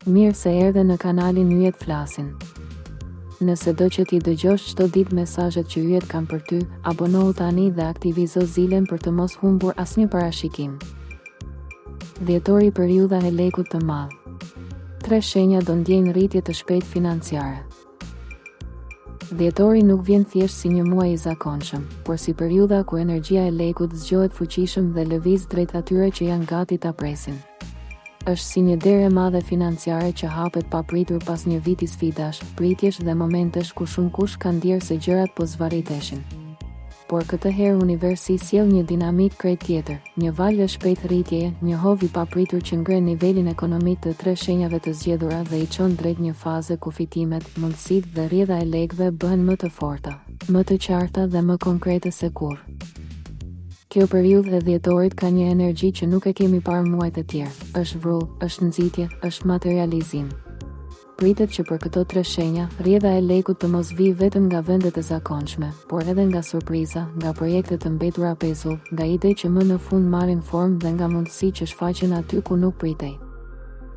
Mirë se erdhe në kanalin Yjet Flasin. Nëse do që ti dëgjosh çdo ditë mesazhet që Yjet kanë për ty, abonohu tani dhe aktivizo zilen për të mos humbur asnjë parashikim. Dhjetori periudha e lekut të madh. 3 shenja do ndjejnë rritje të shpejtë financiare. Dhjetori nuk vjen thjesht si një muaj i zakonshëm, por si periudha ku energjia e lekut zgjohet fuqishëm dhe lëviz drejt atyre që janë gati ta presin. Është si një derë e madhe financiare që hapet papritur pas një viti sfidash, pritjesh dhe momentesh ku shumë kush ka ndjerë se gjërat po zvarriteshin. Por këtë herë universi sjell një dinamik krejt tjetër, një valë shpejt rritjeje, një hov i papritur që ngren nivelin ekonomik të 3 shenjave të zgjedhura dhe i çon drejt një faze ku fitimet, mundësitë dhe rrjedha e lekëve bëhen më të forta, më të qarta dhe më konkrete se kurrë. Kjo periudhë e dhjetorit ka një energji që nuk e kemi parë muajt e tjerë. Është vrull, është nxitje, është materializim. Pritet që për këto 3 shenja, rrjedha e lekut të mos vijë vetëm nga vendet e zakonshme, por edhe nga surpriza, nga projekte të mbetura pezull, nga ide që më në fund marrin formë dhe nga mundësi që shfaqen aty ku nuk pritej.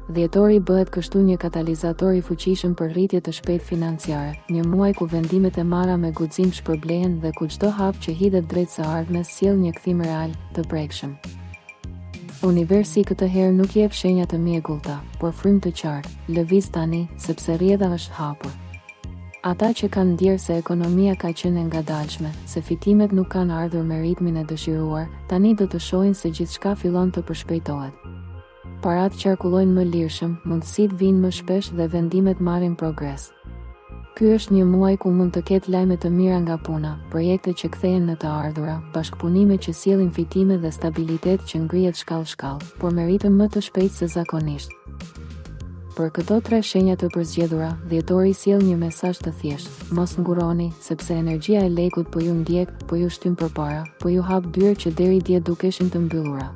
Dhjetori bëhet kështu një katalizator i fuqishëm për rritje të shpejtë financiare, një muaj ku vendimet e marra me guxim shpërblehen dhe ku çdo hap që hidhet drejt së ardhmes sjell një kthim real, të prekshëm. Universi këtë herë nuk jep shenja të mjegullta, por frymë të qartë, lëviz tani, sepse rrjedha është hapur. Ata që kanë ndjerë se ekonomia ka qenë e ngadalshme, se fitimet nuk kanë ardhur me ritmin e dëshiruar, tani do të shohin se gjithçka fillon të përshpejtohet. Parat qarkullojnë më lirshëm, mundësitë vijnë më shpesh dhe vendimet marrin progres. Ky është një muaj ku mund të ketë lajme të mira nga puna, projekte që kthehen në të ardhura, bashkëpunime që sjellin fitime dhe stabilitet që ngrihet shkallë-shkallë, por me ritëm më të shpejtë se zakonisht. Për këto 3 shenja të përzgjedhura, dhjetori sjell një mesazh të thjeshtë: mos nguroni, sepse energjia e lekut po ju ndjek, po ju shtyn përpara, po ju hap dyert që deri dje dukeshin të mbyllura.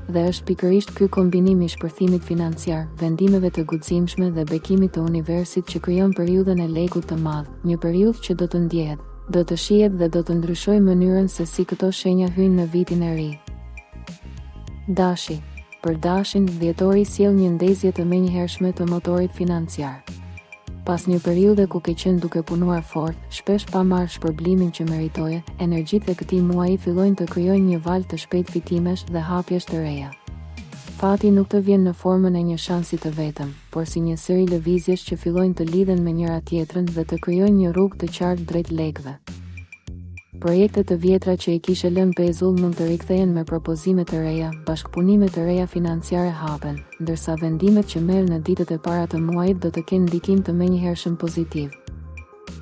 Dhe është pikërisht ky kombinim i shpërthimit financiar, vendimeve të guximshme dhe bekimit të universit që krijon periudhën e lekut të madh, një periudhë që do të ndjehet, do të shihet dhe do të ndryshojë mënyrën se si këto shenja hyjnë në vitin e ri. Dashi. Për dashin, dhjetori sjell një ndezje të menjëhershme të motorit financiar. Pas një periudhe ku ke qenë duke punuar fort, shpesh pa marrë shpërblimin që meritoje, energjitë e këtij muaji fillojnë të krijojnë një valë të shpejtë fitimesh dhe hapjesh të reja. Fati nuk të vjen në formën e një shansi të vetëm, por si një seri lëvizjesh që fillojnë të lidhen me njëra tjetrën dhe të krijojnë një rrugë të qartë drejt lekëve. Projekte të vjetra që i kishe lënë pezull mund të rikthehen me propozime të reja, bashkëpunime të reja financiare hapen, ndërsa vendimet që merren në ditët e para të muajit do të kenë ndikim të menjëhershëm pozitiv.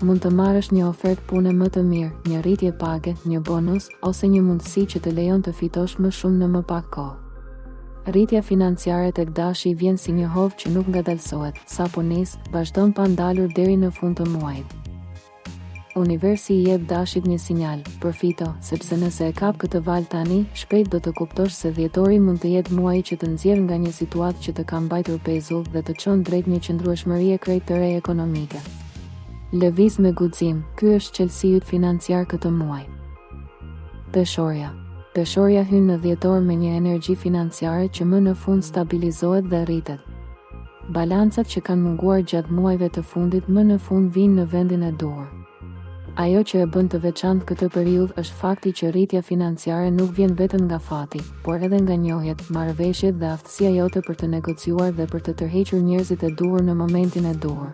Mund të marrësh një ofertë pune më të mirë, një rritje page, një bonus ose një mundësi që të lejon të fitosh më shumë në më pak kohë. Rritja financiare tek dashi vjen si një hov që nuk ngadalësohet, sapo nis, vazhdon pa ndalur deri në fund të muajit. Universi i jep dashit një sinjal: përfito, sepse nëse e kap këtë valë tani, shpejt do të kuptosh se dhjetori mund të jetë muaji që të nxjerrë nga një situatë që të ka mbajtur pezull dhe të çon drejt një qëndrueshmërie krejt të re ekonomike. Lëviz me guxim, ky është çelësi yt financiar këtë muaj. Peshorja. Peshorja hyn në dhjetor me një energji financiare që më në fund stabilizohet dhe rritet. Balancat që kanë munguar gjatë muajve të fundit më në fund vijnë në vendin e duhur. Ajo që e bën të veçantë këtë periudhë është fakti që rritja financiare nuk vjen vetëm nga fati, por edhe nga njohjet, marrëveshjet dhe aftësia jote për të negociuar dhe për të tërhequr njerëzit e duhur në momentin e duhur.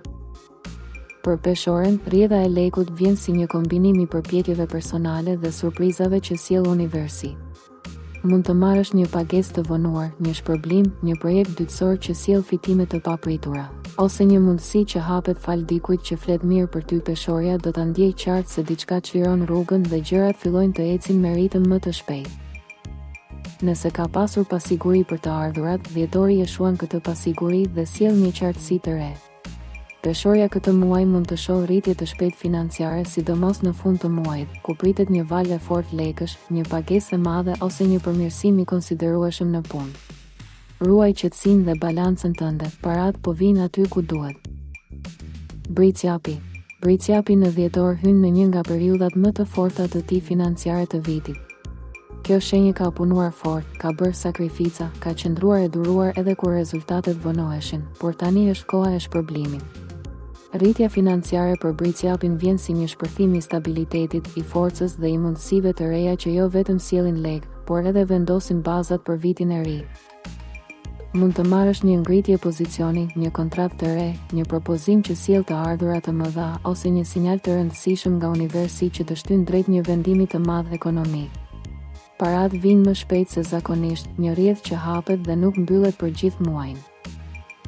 Për peshoren, rrjedha e lekut vjen si një kombinim i përpjekjeve personale dhe surprizave që sjell universi. Mund të marrësh një pagesë të vonuar, një shpërblim, një projekt dytësor që sjell fitime të papritura, ose një mundësi që hapet fal dikujt që flet mirë për ty. Peshorja do ta ndjej qartë se diçka çliron rrugën dhe gjërat fillojnë të ecin me ritëm më të shpejtë. Nëse ka pasur pasiguri për të ardhurat, dhjetori e shuan këtë pasiguri dhe sjell një qartësi të re. Peshorja këtë muaj mund të shohë rritje të shpejtë financiare, sidomos në fund të muajit, ku pritet një valë e fortë lekësh, një pagesë e madhe ose një përmirësim i konsiderueshëm në punë. Ruaj qetësinë dhe balancën tënde, parat po vijnë aty ku duhet. Bricjapi. Bricjapi në dhjetor hyn në një nga periudhat më të forta të tij financiare të vitit. Kjo shenjë ka punuar fort, ka bërë sakrifica, ka qëndruar e duruar edhe kur rezultatet vonoheshin, por tani është koha e shpërblimit. Rritja financiare për Briciapin vjen si një shpërthim i stabilitetit, i forcës dhe i mundësive të reja që jo vetëm sjellin lek, por edhe vendosin bazat për vitin e ri. Mund të marrësh një ngritje pozicioni, një kontratë të re, një propozim që sjell të ardhurat të mëdha ose një sinjal të rëndësishëm nga universi që të shtyn drejt një vendimi të madh ekonomik. Parat vinë më shpejt se zakonisht, një rrjedh që hapet dhe nuk mbyllet për gjithë muajin.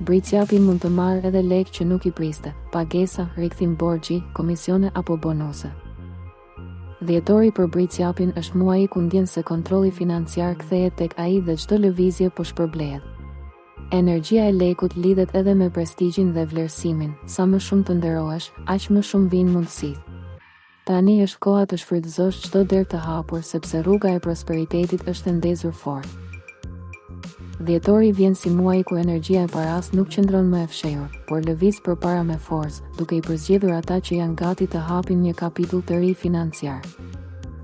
Briciapi mund të marrë edhe lek që nuk i priste, pagesa, rikthim borxhi, komisione apo bonuse. Dhjetori për Briciapin është muaji ku ndjen se kontrolli financiar kthehet tek ai dhe çdo lëvizje po shpërblehet. Energjia e lekut lidhet edhe me prestigjin dhe vlerësimin, sa më shumë të nderohesh, aq më shumë vijnë mundësitë. Tani është koha të shfrytëzosh çdo derë të hapur sepse rruga e prosperitetit është e ndezur fort. Dhjetori vjen si muaji ku energjia e paras nuk qëndron më e fshehur, por lëviz përpara me forcë, duke i përzgjedhur ata që janë gati të hapin një kapitull të ri financiar.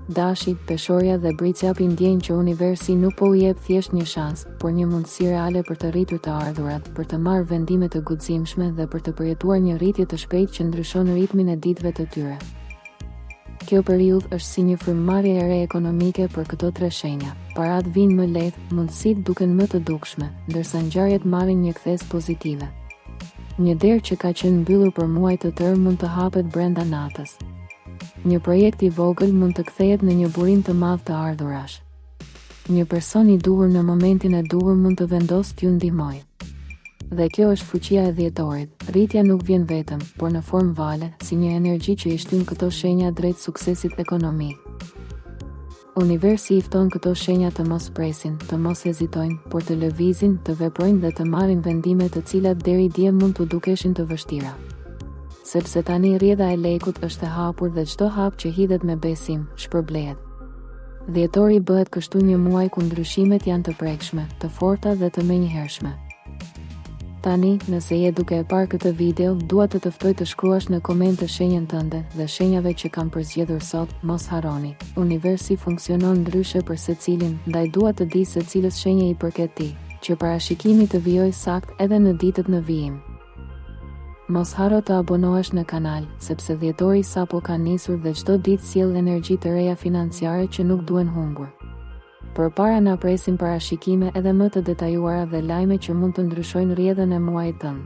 Dashi, Peshorja dhe Briciapi ndjejnë që universi nuk po u jep thjesht një shans, por një mundësi reale për të rritur të ardhurat, për të marrë vendime të guximshme dhe për të përjetuar një rritje të shpejtë që ndryshon ritmin e ditëve të tyre. Kjo periudhë është si një frymëmarrje e re ekonomike për këto tre shenja. Parat vinë më lehtë, mundësitë duken më të dukshme, ndërsa ngjarjet marrin një kthes pozitive. Një derë që ka qenë mbyllur për muaj të tërë mund të hapet brenda natës. Një projekt i vogël mund të kthehet në një burim të madh të ardhurash. Një person i duhur në momentin e duhur mund të vendosë t'ju ndihmojë. Dhe kjo është fuqia e dhjetorit. Rritja nuk vjen vetëm, por në formë vale, si një energji që i shtyn këto shenja drejt suksesit ekonomik. Universi i fton këto shenja të mos presin, të mos hezitojnë, por të lëvizin, të veprojnë dhe të marrin vendime të cilat deri dje mund të dukeshin të vështira. Sepse tani rrjedha e lekut është e hapur dhe çdo hap që hidhet me besim, shpërblehet. Dhjetori bëhet kështu një muaj ku ndryshimet janë të prekshme, të forta dhe të menjëhershme. Tani, nëse je duke e parë këtë video, dua të të ftoj të shkruash në komente shenjën tënde dhe shenjave që kam përzgjedhur sot, mos harroni. Universi funksionon ndryshe për secilin, ndaj dua të di se cilës shenje i përket ti, që parashikimi të vijojë sakt edhe në ditët në vijim. Mos harro të abonohesh në kanal, sepse dhjetori sapo ka nisur dhe çdo ditë sjell energji të reja financiare që nuk duhen humbur. Përpara na presin parashikime edhe më të detajuara dhe lajme që mund të ndryshojnë rrjedhën e muajit tënd.